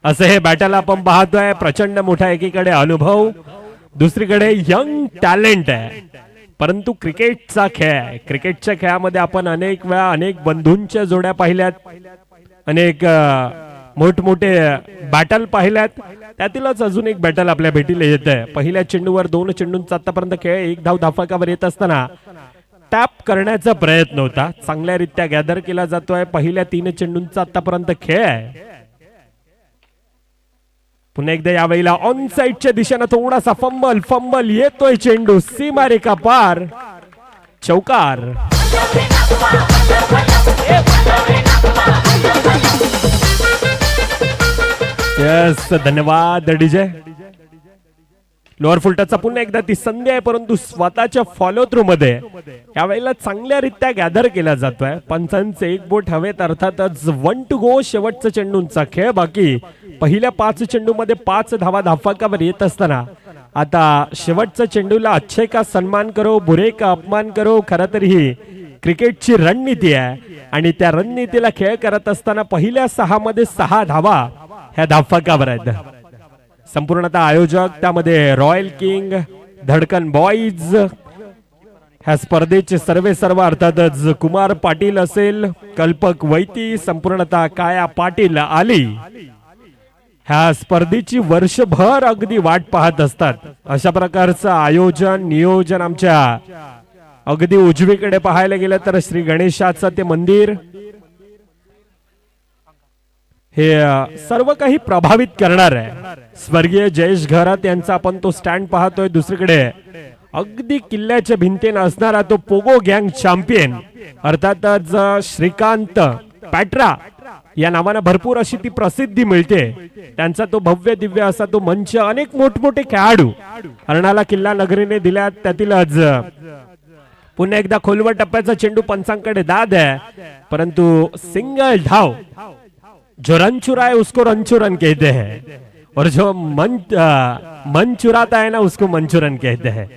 असं हे बॅटल आपण पाहतोय. प्रचंड मोठा एकीकडे अनुभव, दुसरीकडे यंग टॅलेंट आहे. परंतु क्रिकेटचा खेळ आहे. क्रिकेटच्या खेळामध्ये आपण अनेक वेळा अनेक बंधूंच्या जोड्या पाहिल्यात, अनेक मोठमोठे बॅटल पाहिल्यात. त्यातीलच अजून एक बॅटल आपल्या भेटीला येत आहे. पहिल्या चेंडूवर 2 चेंडूंचा आतापर्यंत खेळ, 1 धाव धाफकावर येत असताना टॅप करण्याचा प्रयत्न होता. चांगल्यारीत्या गॅदर केला जातोय. पहिल्या 3 चेंडूंचा आतापर्यंत खेळ आहे. पुन्हा एकदा यावेळेला ऑन साइडच्या दिशेनं थोडासा फंबल येतोय चेंडू सीमारेखा पार, चौकार. यस, धन्यवाद डीजे. लोअर फुलटचा पुन्हा एकदा ती संधी आहे, परंतु स्वतःच्या फॉलो थ्रू मध्ये यावेळेला चांगल्यारीत्या गॅदर केला जातोय. पंचांचे एक बोट हवेत, अर्थातच 1 to go. शेवटचा चेंडूंचा खेळ बाकी. पहिल्या 5 चेंडू मध्ये 5 धावा धाफकावर येत असताना आता शेवटच्या चेंडूला अच्छे का सन्मान करो, बुरे का अपमान करो, खरं तर ही क्रिकेटची रणनीती आहे. आणि त्या रणनीतीला खेळ करत असताना पहिल्या 6 मध्ये 6 धावा ह्या धाफकावर आहेत. संपूर्णतः आयोजक त्यामध्ये रॉयल किंग, धडकन बॉईज, ह्या स्पर्धेचे सर्व अर्थातच कुमार पाटील असेल, कल्पक वैती, संपूर्णतः काया पाटील आली ह्या स्पर्धेची वर्षभर अगदी वाट पाहत असतात. अशा प्रकारचं आयोजन नियोजन आमच्या अगदी उजवीकडे पाहायला गेलं तर श्री गणेशाचं ते मंदिर हे सर्व काही प्रभावित करणार आहे. स्वर्गीय जयेश घरात यांचा आपण तो स्टँड पाहतोय. दुसरीकडे अगदी किल्ल्याच्या भिंतीने असणारा तो पोगो गँग चॅम्पियन अर्थातच श्रीकांत पॅट्रा या नावाने भरपूर अशी ती प्रसिद्धी मिळते. त्यांचा तो भव्य दिव्य असा तो मंच, अनेक मोठमोठे खेळाडू अर्णाला किल्ला नगरीने दिल्यात. त्यातीलच पुन्हा एकदा खोलवर टप्प्याचा चेंडू पंचांकडे दाद आहे, परंतु सिंगल धाव. जो रन चुरा है उसको रनचुरन कहते हैं, और जो मन चुराता है ना उसको मंचुरन कहते हैं.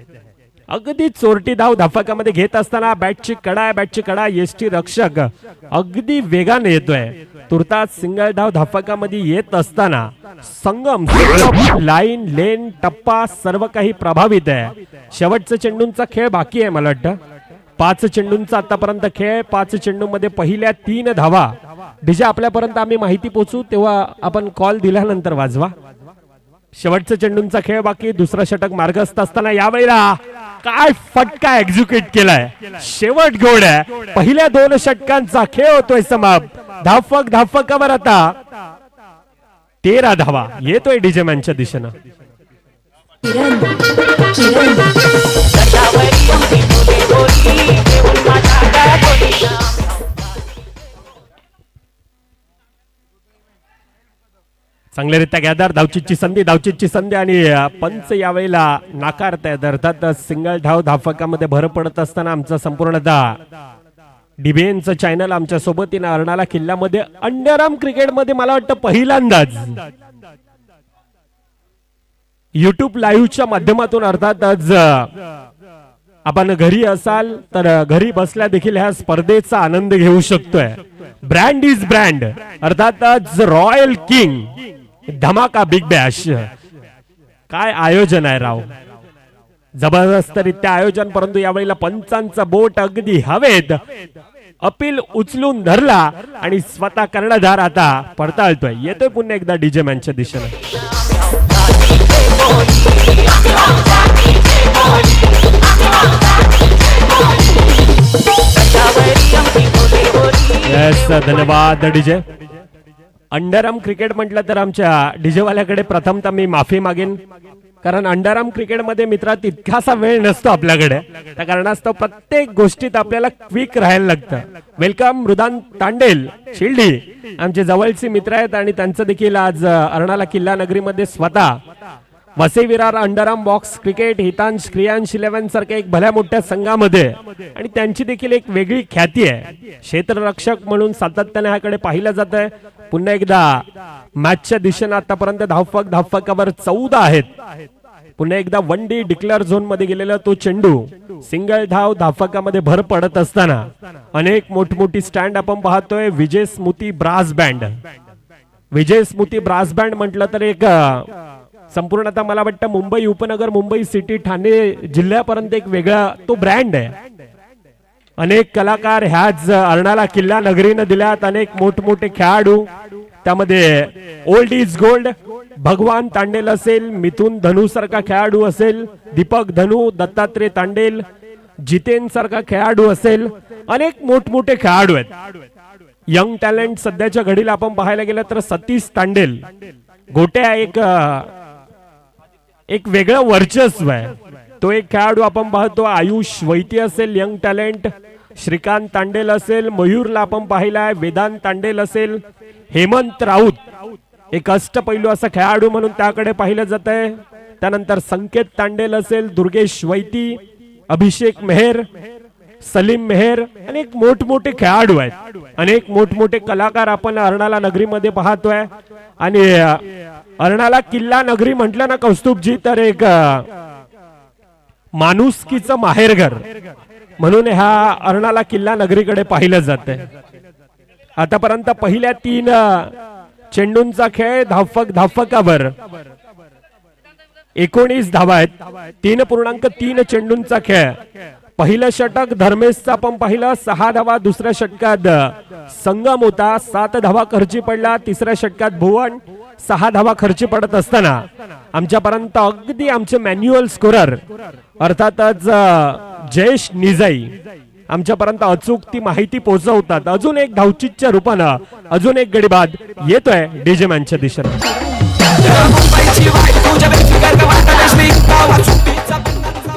अगदी चोरटी धाव धाफकामध्ये घेत असताना बॅटची कडा यष्टी रक्षक अगदी वेगाने येतोय. तुर्तास सिंगल धाव धाफकामध्ये येत असताना संगम लाईन लेन टप्पा सर्व काही प्रभावित आहे. शेवटचा चेंडूंचा खेळ बाकी आहे. मला वाटतं 5 चेंडूंचा आतापर्यंत खेळ. 5 चेंडू मध्ये पहिल्या 3 धावा. डीजे आपल्यापर्यंत आम्ही माहिती पोहोचू तेव्हा आपण कॉल दिल्यानंतर वाजवा. शेवटचा चेंडूंचा खेळ बाकी. दुसरा षटक मार्गस्थ असताना यावेळेला काय फटका एक्झिक्यूट केलाय. शेवट गोड आहे. पहिल्या 2 षटकांचा खेळ होतोय समाप्त. धाफकावर आता 13 धावा. येतोय डीजे मॅनच्या दिशेनं. चांगल्यारीत्या गॅदर. धावचीची संधी आणि पंच यावेळेला नाकारतायत. अर्थात सिंगल धाव धाफकामध्ये भर पडत असताना आमचा संपूर्णतः डिबेनचं चॅनल आमच्या सोबतीनं अर्णाला किल्ल्यामध्ये अंडरआर्म क्रिकेटमध्ये मला वाटतं पहिल्यांदाच युट्यूब लाईव्हच्या माध्यमातून अर्थातच आपण घरी असाल तर घरी बसल्या देखील ह्या स्पर्धेचा आनंद घेऊ शकतोय. ब्रँड इज ब्रँड अर्थातच रॉयल किंग धमाका बिग बॅश. काय आयोजन आहे राव, जबरदस्तरित्या आयोजन. परंतु यावेळेला पंचांचा बोट अगदी हवेत. अपील उचलून धरला आणि स्वतः कर्णधार आता पडताळतोय. येतोय पुन्हा एकदा डीजे मॅनच्या दिशेने. यस, धन्यवाद डीजे. अंडरआर्म क्रिकेट म्हटलं तर आमच्या डीजेवाल्याकडे प्रथमतः मी माफी मागेन, कारण अंडरआर्म क्रिकेटमध्ये मित्रा तितकासा वेळ नसतो आपल्याकडे. त्या कारणास्तव प्रत्येक गोष्टीत आपल्याला क्विक राहायला लागतं. वेलकम मृदान तांडेल शिल्डी आमचे जवळचे मित्र आहेत आणि त्यांचं देखील आज अर्णाला किल्ला नगरीमध्ये स्वतः Vasai Virar underarm box cricket Hitansh Kriyansh 11 सारख्या एक भल्या मोठ्या संघामध्ये आणि त्यांची देखील एक वेगळी ख्याती आहे. क्षेत्ररक्षक म्हणून सातत्याने ह्याकडे पाहिलं जात आहे. पुन्हा एकदा मॅचच्या दिशेने आतापर्यंत धावफकावर 14 आहेत. पुन्हा एकदा 1 डे डिक्लेअर झोन मध्ये गेलेला तो चेंडू सिंगल धाव धाफकामध्ये भर पडत असताना अनेक मोठमोठी स्टँड आपण पाहतोय. विजय स्मृती ब्रास बँड विजय स्मृती ब्रास बँड म्हटलं तर एक संपूर्णतः मला वाटतं मुंबई उपनगर, मुंबई सिटी, ठाणे जिल्ह्यापर्यंत एक वेगळा तो ब्रँड आहे. अनेक कलाकार ह्याच अर्नाळा किल्ला नगरीनं दिल्यात, अनेक मोठमोठे खेळाडू, त्यामध्ये ओल्ड इज गोल्ड भगवान तांडेल असेल, मिथुन धनु सारखा खेळाडू असेल, दीपक धनु, दत्तात्रय तांडेल, जितेन सारखा खेळाडू असेल, अनेक मोठमोठे खेळाडू आहेत. यंग टॅलेंट सध्याच्या घडीला आपण पाहायला गेलं तर सतीश तांडेल गोट्या एक वेगळं वर्चस्व आहे. तो एक खेळाडू आपण पाहतो. आयुष वैती असेल यंग टॅलेंट, श्रीकांत तांडेल असेल, मयूरला आपण पाहिलाय, वेदांत तांडेल असेल, हेमंत राऊत एक अष्टपैलू असा खेळाडू म्हणून त्याकडे पाहिलं जात आहे. त्यानंतर संकेत तांडेल असेल, दुर्गेश वैती, अभिषेक मेहर, सलीम मेहर, अनेक मोठमोठे खेळाडू आहेत, अनेक मोठमोठे कलाकार आपण अर्नाळा नगरीमध्ये पाहतोय. आणि अर्नाळा किल्ला नगरी म्हटलं ना कौस्तुभजी, तर एक माणुसकीचं माहेरघर म्हणून ह्या अर्नाळा किल्ला नगरीकडे पाहिलं जाते. आतापर्यंत पहिल्या 3 चेंडूंचा खेळ धावफकावर 19 धावा आहेत. 3.3 चेंडूंचा खेळ. पहिलं षटक धर्मेशचं आपण पाहिलं 6 धावा, दुसऱ्या षटकात संगम होता 7 धावा खर्ची पडला, तिसऱ्या षटकात भुवन 6 धावा खर्ची पडत असताना आमच्यापर्यंत अगदी आमचे मॅन्युअल स्कोरर अर्थातच जयेश निजाई आमच्यापर्यंत अचूक ती माहिती पोहोचवतात. अजून एक धावचीच्या रूपानं अजून एक गडीबाद येतोय डीजे मॅनच्या दिशेने.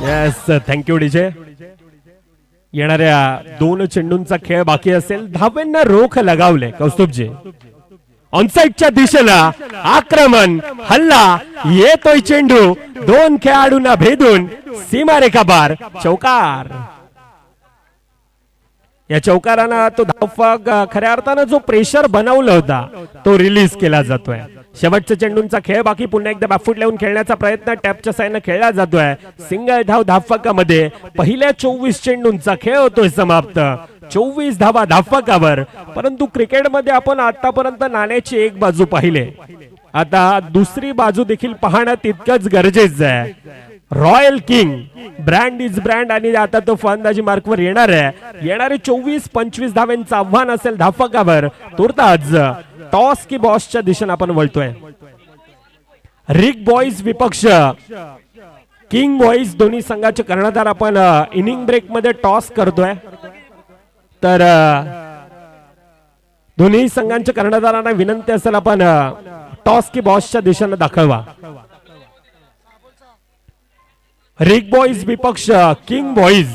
Yes, thank you DJ. येणाऱ्या 2 चेंडूंचा खेळ बाकी असेल. धावांना रोख लगावले कौस्तुभजी. ऑनसाइडच्या दिशेला आक्रमण, हल्ला, येतोय चेंडू, 2 खेळाडूंना भेदून सीमारेखा पार, चौकार. या चौकारानं तो धावफक खऱ्या अर्थानं जो प्रेशर बनवला होता तो रिलीज केला जातोय. शेवटच्या चेंडूंचा खेळ बाकी. पुन्हा एकदा बॅकफूट लावून खेळण्याचा प्रयत्न टॅपच्या साहाय्याने खेळला जातोय. सिंगल धाव धावफकामध्ये पहिल्या 24 चेंडूंचा खेळ होतोय समाप्त. 24 धावा धावफकावर. परंतु क्रिकेटमध्ये आपण आतापर्यंत नाण्याची एक बाजू पाहिले, आता दुसरी बाजू देखील पाहणं तितकंच गरजेचं आहे. Royal king brand is brand आणि आता तो फलंदाजी मार्कवर येणार आहे. येणारे 24-25 धावांचं आव्हान असेल धावफकावर. तुर्तास टॉस की बॉसच्या दिशेने आपण वळतोय. रिक बॉईज विपक्ष किंग बॉईज दोन्ही संघाचे कर्णधार आपण इनिंग ब्रेक मध्ये टॉस करतोय. तर दोन्ही संघांच्या कर्णधारांना विनंती असेल आपण टॉस की बॉसच्या दिशेने दाखवा. रिक बॉईज विपक्ष किंग बॉईज.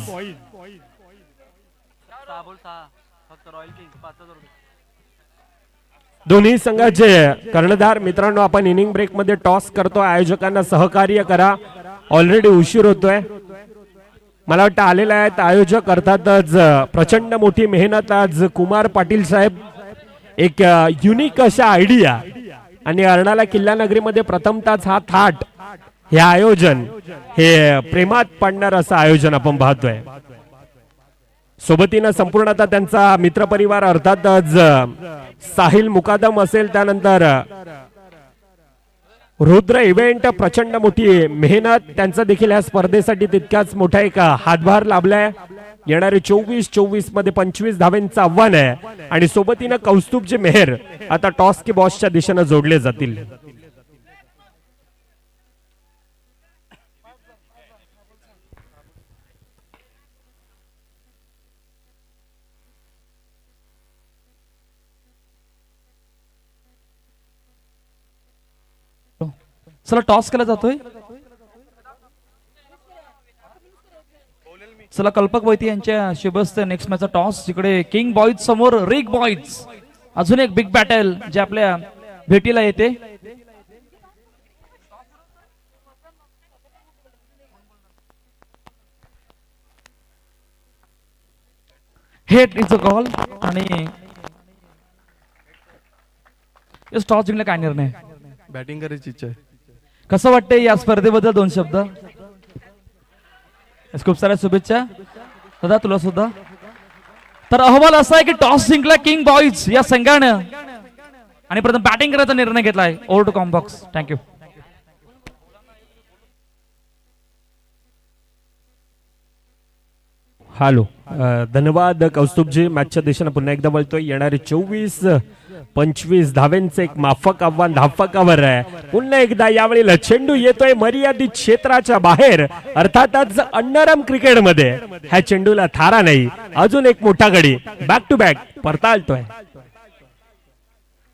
दोन्ही संघाचे कर्णधार मित्रांनो आपण इनिंग ब्रेक मध्ये टॉस करतो. आयोजकांना सहकार्य करा, ऑलरेडी उशीर होतोय. मला वाटतं आलेले आहेत आयोजक. अर्थातच प्रचंड मोठी मेहनत आज कुमार पाटील साहेब, एक युनिक अशा आयडिया आणि अर्नाळा किल्ला नगरीमध्ये प्रथमतःच हा थाट हे आयोजन हे प्रेमात पडणार असं आयोजन आपण पाहतोय. सोबतीनं संपूर्णतः त्यांचा मित्रपरिवार अर्थातच साहिल मुकादम असेल, त्यानंतर रुद्र इव्हेंट, प्रचंड मोठी मेहनत त्यांचा देखील या स्पर्धेसाठी तितकाच मोठा एक हातभार लाभलाय. येणारे 24-24 मध्ये 25 धावांचं आव्हान आहे आणि सोबतीनं कौस्तुभजी मेहर आता टॉस की बॉसच्या दिशेने जोडले जातील. चला टॉस केला जातोय. चला कल्पक वैती यांच्या शुभस्ते नेक्स्ट मॅचचा टॉस. जिकडे किंग बॉईज समोर रिक बॉईज. अजून एक बिग बॅटल जे आपल्या भेटीला येते. हेट इज अ कॉल आणि टॉस जिंकला काय निर्णय. बॅटिंग करायची इच्छा आहे. कसं वाटतंय या स्पर्धेबद्दल 2 शब्द. खूप साऱ्या शुभेच्छा दादा तुला सुद्धा. तर अहवाल असा आहे की टॉस जिंकला किंग बॉईज या संघानं आणि प्रथम बॅटिंग करायचा निर्णय घेतलाय. Over to combox. Thank you. Hello, धन्यवाद कौस्तुभजी. मॅचच्या दिशेने पुन्हा एकदा बोलतोय. येणारे 24-25 धावेंचे एक माफक आव्हान धावफलकावर आहे. पुन्हा एकदा यावेळेला चेंडू येतोय मर्यादित क्षेत्राच्या बाहेर. अर्थातच अनरम क्रिकेटमध्ये ह्या चेंडूला थारा नाही. अजून एक मोठा गडी बॅक टू बॅक परताळतोय.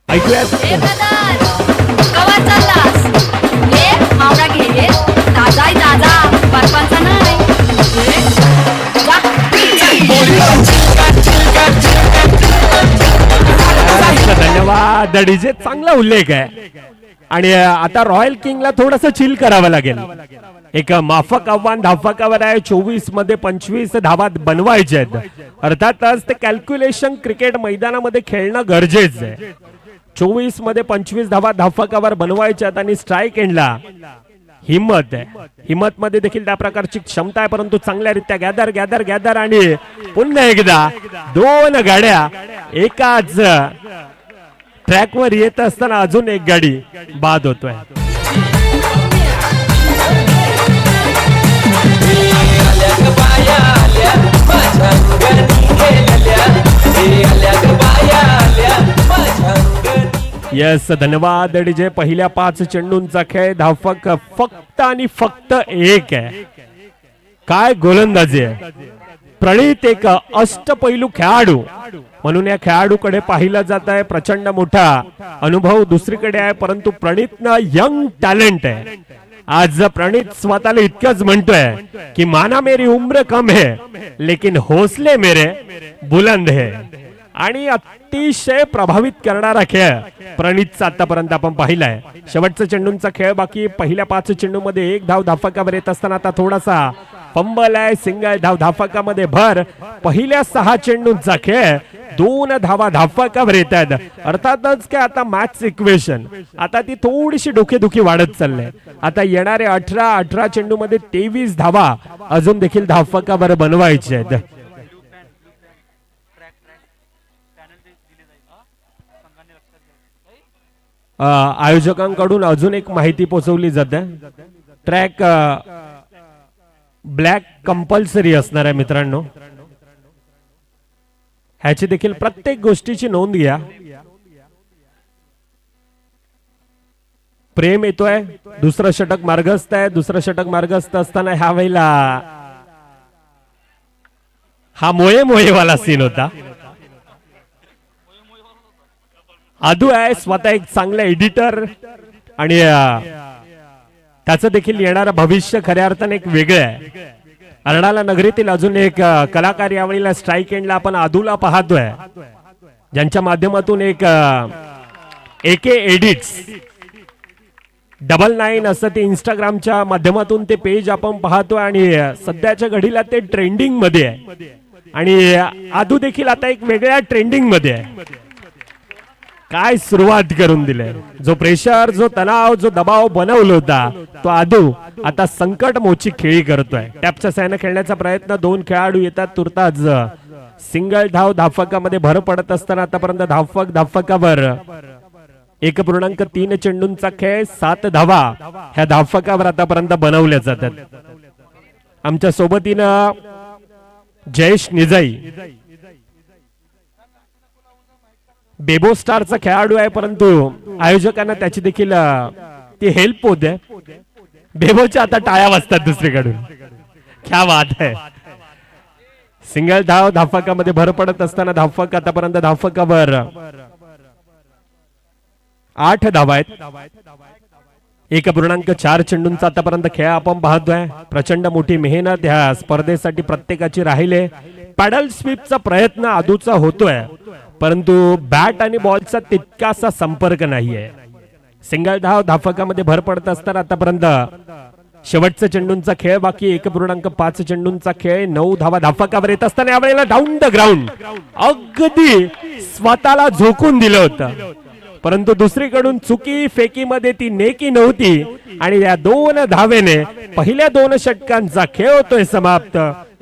ऐकूया ए ब्रदर, कवा चाललास? ये मावरा घे ये. ताजाय ताजा, बर्फाचा नाही. ये, जा. धन्यवाद डीजे. चांगला उल्लेख आहे. आणि आता रॉयल किंगला थोडस चिल करावं लागेल. एक माफक आव्हान धावफलकावर आहे. 24 मध्ये 25 धावा बनवायचे आहेत. अर्थातच ते कॅल्क्युलेशन क्रिकेट मैदानामध्ये खेळणं गरजेचं आहे. 24 मध्ये 25 धावा धावफलकावर बनवायच्या आहेत आणि स्ट्राईक एंडला हिम्मत आहे. हिम्मत मध्ये देखील त्या प्रकारची क्षमता आहे. परंतु चांगल्यारीत्या गॅदर गॅदर गॅदर आणि पुन्हा एकदा 2 गाड्या एकाच ट्रॅकवर येत असताना अजून एक गाडी बाद होतोय. यस, धन्यवाद डीजे. पहिल्या 5 चेंडूंचा खेळ. धावफलक फक्त आणि फक्त 1 आहे. काय गोलंदाजी आहे. प्रणित एक अष्टपैलू खेळाडू म्हणून या खेळाडूकडे पाहिलं जात आहे. प्रचंड मोठा अनुभव दुसरीकडे आहे. परंतु प्रणित ना यंग टॅलेंट आहे. आज प्रणित स्वतःला इतकंच म्हणतोय की माना मेरी उम्र कम है लेकिन हौसले मेरे बुलंद है. आणि अतिशय प्रभावित करणारा खेळ प्रणितचा आतापर्यंत आपण पाहिलाय. शेवटचा चेंडूंचा खेळ बाकी. पहिल्या 5 चेंडू मध्ये 1 धाव धावफलकावर येत असताना आता थोडासा फंबल आहे. सिंगल धाव धावफलकामध्ये भर. पहिल्या 6 चेंडूंचा खेळ 2 धावा धावफलकावर येत आहेत. अर्थातच काय आता मॅच इक्वेशन आता ती थोडीशी डोकेदुखी वाढत चालली. आता येणारे 18 चेंडू मध्ये 23 धावा अजून देखील धावफलकावर बनवायचे आहेत. आयोजकांकडून अजून एक माहिती पोहोचवली जाते. ट्रॅक ब्लॅक कंपल्सरी असणार आहे मित्रांनो. ह्याची देखील प्रत्येक गोष्टीची नोंद घ्या. प्रेम येतोय. दुसरं षटक मार्गस्थ आहे. दुसरं षटक मार्गस्थ असताना ह्या वेळेला हा मोये मोयेवाला सीन होता. आदू आहे स्वतः एक चांगला एडिटर आणि त्याचं देखील येणारं भविष्य खऱ्या अर्थाने एक वेगळं आहे. अर्नाळा नगरीतील अजून एक कलाकार यावेळेला स्ट्राईक एंडला आपण आदूला पाहतोय, ज्यांच्या माध्यमातून एक एके एडिट्स 99 असं ते इंस्टाग्रामच्या माध्यमातून ते पेज आपण पाहतोय आणि सध्याच्या घडीला ते ट्रेंडिंग मध्ये आहे. आणि आदू देखील आता एक वेगळ्या ट्रेंडिंग मध्ये आहे. काय सुरुवात करून दिले. जो प्रेशर, जो तणाव, जो दबाव बनवला होता तो आदू आता संकट मोची खेळी करतोय. टॅपच्या साहाय्याने खेळण्याचा प्रयत्न. 2 खेळाडू येतात तुर्ताच. सिंगल धाव धावफलकामध्ये भर पडत असताना आतापर्यंत धावफलकावर 1.3 चेंडूंचा खेळ. 7 धावा ह्या धावफलकावर आतापर्यंत बनवल्या जातात. आमच्या सोबतीनं जयेश निजाई बेबो स्टारचा खेळाडू आहे, परंतु आयोजकांना त्याची देखील ती हेल्प होते. बेबोच्या आता टाळ्या वाजतात दुसरीकडून. क्या बात आहे. सिंगल धाव धावफलकामध्ये भर पडत असताना धावफलक आतापर्यंत धावफलकावर 8 धावा आहेत. 1.4 चेंडूंचा आतापर्यंत खेळ आपण पाहतोय. प्रचंड मोठी मेहनत ह्या स्पर्धेसाठी प्रत्येकाची राहिले. पॅडल स्वीपचा प्रयत्न आदूचा होतोय, परंतु बॅट आणि बॉलचा तितकासा संपर्क नाहीये. सिंगल धाव धावफलकामध्ये भर पडत असताना आतापर्यंत शेवटचा चेंडूंचा खेळ बाकी. 1.5 चेंडूंचा खेळ. 9 धावा धावफलकावर येत असताना यावेळेला डाऊन द ग्राउंड अगदी स्वतःला झोकून दिलं होतं, परंतु दुसरीकडून चुकी फेकीमध्ये ती नेकी नव्हती आणि या 2 धावेने पहिल्या 2 षटकांचा खेळ होतोय समाप्त.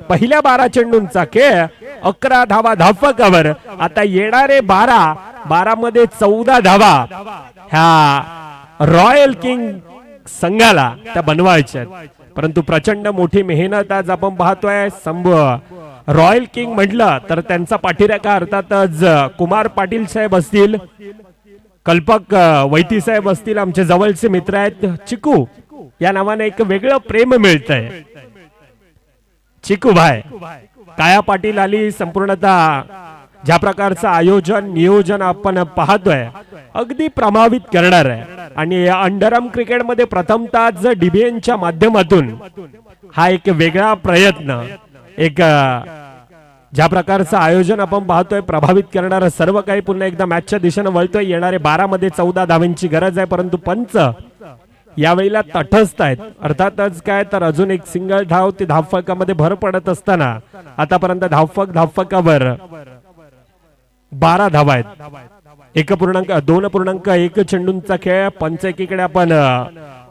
पहिल्या 12 चेंडूंचा खेळ 11 धावा धावफलकावर. आता येणारे 12 मध्ये 14 धावा ह्या रॉयल किंग संघाला त्या बनवायच्या आहेत. परंतु प्रचंड मोठी मेहनत आज आपण पाहतोय. रॉयल किंग म्हटलं तर त्यांचा पाठीराखा अर्थातच कुमार पाटील साहेब असतील, कल्पक वैती साहेब असतील, आमचे जवळचे मित्र आहेत. चिकू या नावाने एक वेगळं प्रेम मिळतंय. चिकू भाई, काया पाटील आली. संपूर्णतः ज्या प्रकारचं आयोजन नियोजन आपण पाहतोय अगदी प्रभावित करणार आहे. आणि अंडरआर्म क्रिकेटमध्ये प्रथमतः डीबीएनच्या माध्यमातून हा एक वेगळा प्रयत्न, एक ज्या प्रकारचं आयोजन आपण पाहतोय प्रभावित करणार सर्व काही पुन्हा एकदा मॅचच्या दिशेने वळतोय. येणारे 12 मध्ये 14 धावांची गरज आहे. परंतु पंच यावेळेला तटस्थ आहेत. अर्थातच काय तर अजून एक सिंगल धाव ते धावफलकामध्ये भर पडत असताना आतापर्यंत धावफलकावर 12 धावा आहेत. 2.1 चेंडूंचा खेळ. पंच एकीकडे आपण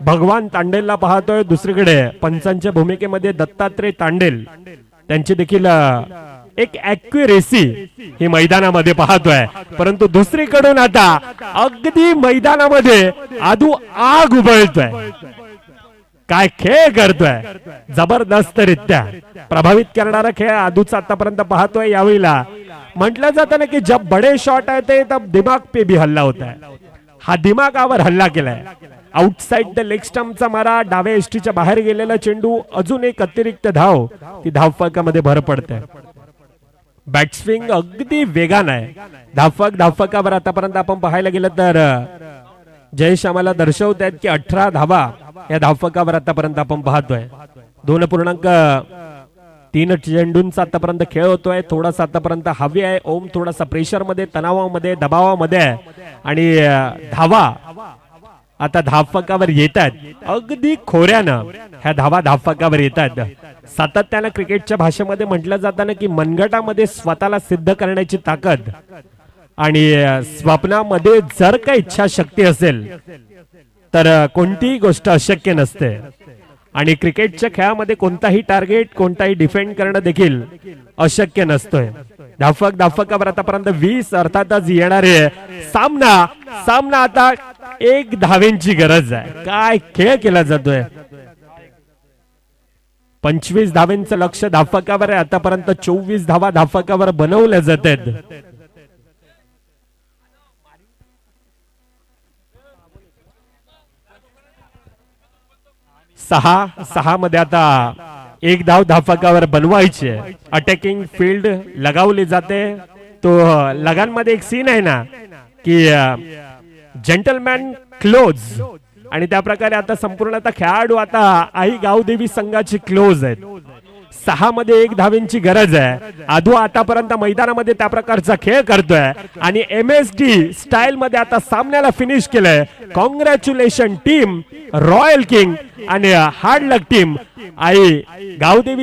भगवान तांडेलला पाहतोय, दुसरीकडे पंचांच्या भूमिकेमध्ये दत्तात्रय तांडेल त्यांची देखील एक ऍक्युरेसी ही मैदानामध्ये पाहतोय. परंतु दुसरीकडून आता अगदी मैदानामध्ये आदू आग उबळतोय. काय खेळ करतोय, जबरदस्त रित्या प्रभावित करणारा खेळ आदूचा आतापर्यंत पाहतोय. यावेळेला म्हटलं जातं ना की जब बडे शॉट आहे ते तब दिमाग पे भी हल्ला होता है. हा दिमागावर हल्ला केलाय. आउटसाइड द लेग स्टंपचा मारा, डाव्या एसटीच्या बाहेर गेलेला चेंडू, अजून एक अतिरिक्त धाव ती धावफलकामध्ये भर पडते. बॅटस्विंग अगदी वेगान आहे. धावफलकावर आतापर्यंत आपण पाहायला गेलं तर जयेश आम्हाला दर्शवत आहेत की 18 धावा या धावफलकावर आतापर्यंत आपण पाहतोय. 2.3 चेंडूंचा आतापर्यंत खेळ होतोय. थोडासा आतापर्यंत हवी आहे. ओम थोडासा प्रेशर मध्ये, तणावामध्ये, दबावामध्ये आहे. आणि धावा आता धावफलकावर येत आहेत. अगदी खोऱ्यानं ह्या धावा धावफलकावर येत आहेत. सातत्यानं क्रिकेटच्या भाषेमध्ये म्हटलं जातं ना की मनगटामध्ये स्वतःला सिद्ध करण्याची ताकद आणि स्वप्नामध्ये जर का इच्छाशक्ती असेल तर कोणतीही गोष्ट अशक्य नसते. आणि क्रिकेटच्या खेळामध्ये कोणताही टार्गेट, कोणताही डिफेंड करणं देखील अशक्य नसतोय. धावफलकावर आतापर्यंत 20 अर्थातच येणारे सामना आता 1 धावेंची गरज आहे. काय खेळ केला जातोय. 25 धावेंचं लक्ष धावफलकावर आहे. आतापर्यंत 24 धावा धावफलकावर बनवल्या जात आहेत. सहा मध्ये आता 1 धाव धावफलकावर बनवायची. अटॅकिंग फील्ड लगावली जाते. तो लगांमध्ये एक सीन आहे ना की जेंटलमॅन क्लोज, आणि त्या प्रकारे आता संपूर्ण खेळाडू आता आई गावदेवी संघाची क्लोज आहेत. 6 मध्ये 1 धावेंची गरज आहे. आधू आतापर्यंत मैदानामध्ये त्या प्रकारचा खेळ करतोय आणि MSD स्टाईल मध्ये आता सामन्याला फिनिश केलंय. कॉंग्रॅच्युलेशन टीम रॉयल किंग आणि हार्ड लक टीम आई गावदेवी